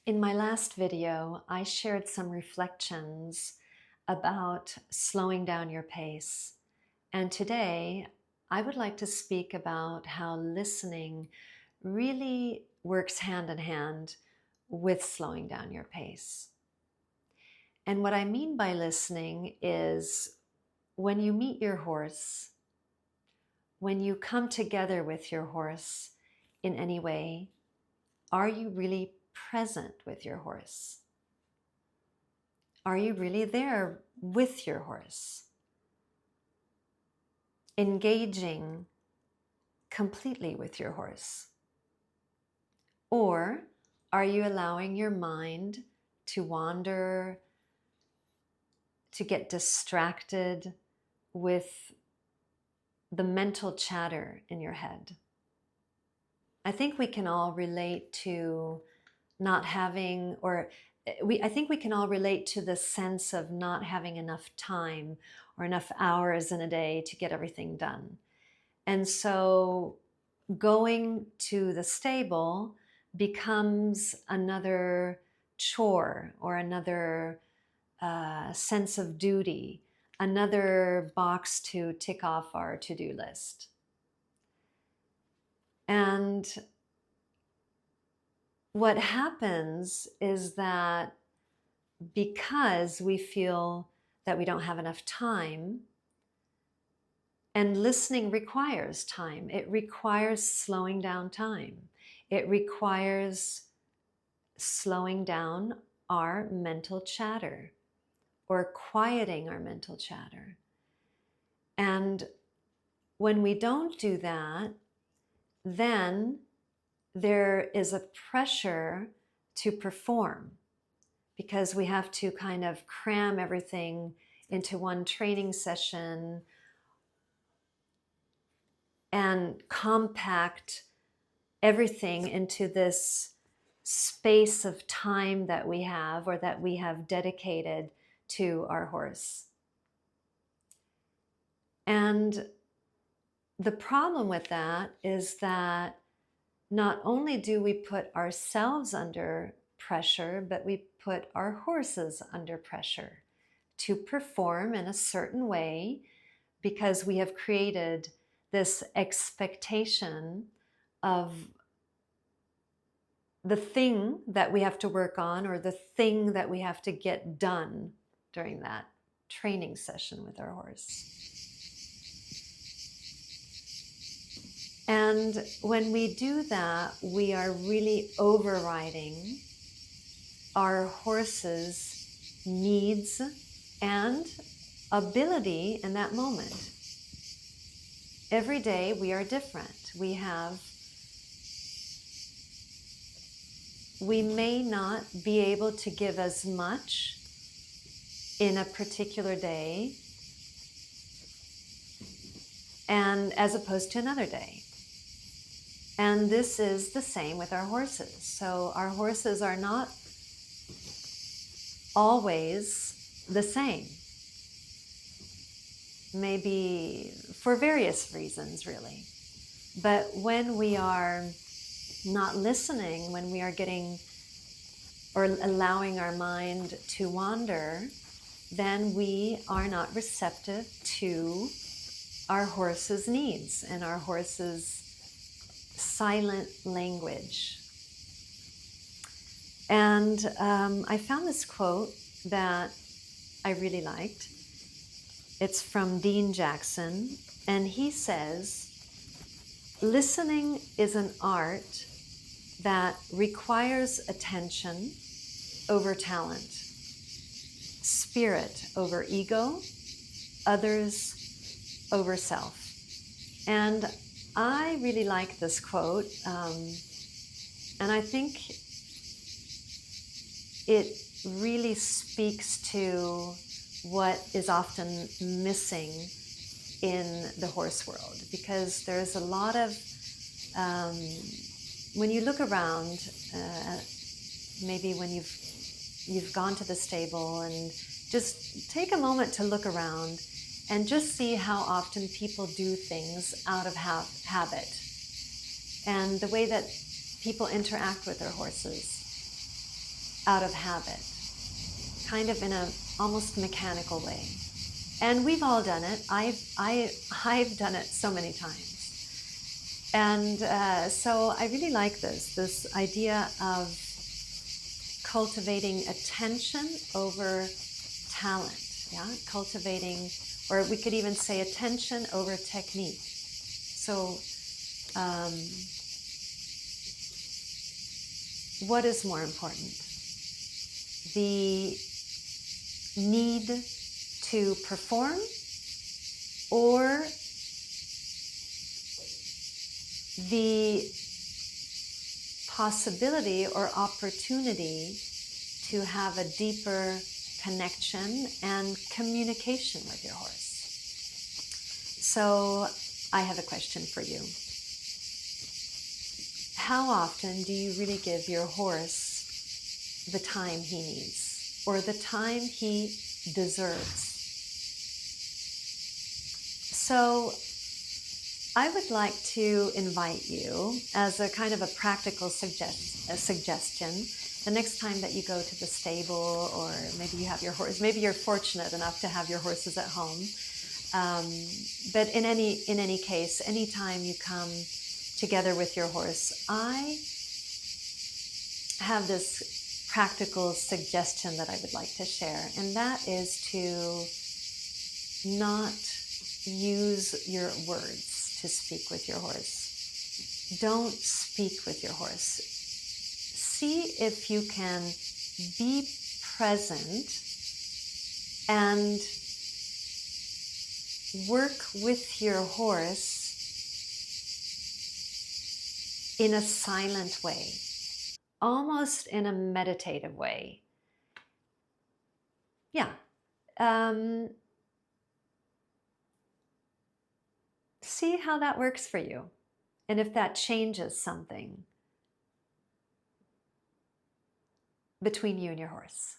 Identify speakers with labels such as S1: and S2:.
S1: In my last video, I shared some reflections about slowing down your pace. And today, I would like to speak about how listening really works hand in hand with slowing down your pace. And what I mean by listening is when you meet your horse, when you come together with your horse in any way, are you really present with your horse? Are you really there with your horse? Engaging completely with your horse? Or are you allowing your mind to wander, to get distracted with the mental chatter in your head? I think we can all relate to not having, I think we can all relate to the sense of not having enough time or enough hours in a day to get everything done. And so going to the stable becomes another chore or another sense of duty, another box to tick off our to-do list. And what happens is that because we feel that we don't have enough time, and listening requires time. It requires slowing down time. It requires slowing down our mental chatter or quieting our mental chatter. And when we don't do that, then there is a pressure to perform because we have to kind of cram everything into one training session and compact everything into this space of time that we have or that we have dedicated to our horse. And the problem with that is that not only do we put ourselves under pressure, but we put our horses under pressure to perform in a certain way because we have created this expectation of the thing that we have to work on or the thing that we have to get done during that training session with our horse. And when we do that, we are really overriding our horse's needs and ability in that moment. Every day we are different. We may not be able to give as much in a particular day and as opposed to another day. And this is the same with our horses. So our horses are not always the same. Maybe for various reasons, really. But when we are not listening, when we are getting or allowing our mind to wander, then we are not receptive to our horse's needs and our horse's silent language. And I found this quote that I really liked. It's from Dean Jackson, and he says, "Listening is an art that requires attention over talent, spirit over ego, others over self." And I really like this quote, and I think it really speaks to what is often missing in the horse world, because there's a lot of, when you look around, maybe when you've gone to the stable, and just take a moment to look around and just see how often people do things out of habit and the way that people interact with their horses. out of habit, kind of in a almost mechanical way. And we've all done it. I've done it so many times. And so I really like this idea of cultivating attention over talent, yeah? Cultivating, or we could even say attention over technique. So what is more important? The need to perform, or the possibility or opportunity to have a deeper connection and communication with your horse? So I have a question for you. How often do you really give your horse the time he needs, or the time he deserves? So I would like to invite you, as a kind of a practical suggestion, the next time that you go to the stable, or maybe you have your horse, maybe you're fortunate enough to have your horses at home. But in any case, anytime you come together with your horse, I have this practical suggestion that I would like to share, and that is to not use your words to speak with your horse. Don't speak with your horse. See if you can be present and work with your horse in a silent way, almost in a meditative way. Yeah. See how that works for you, and if that changes something between you and your horse.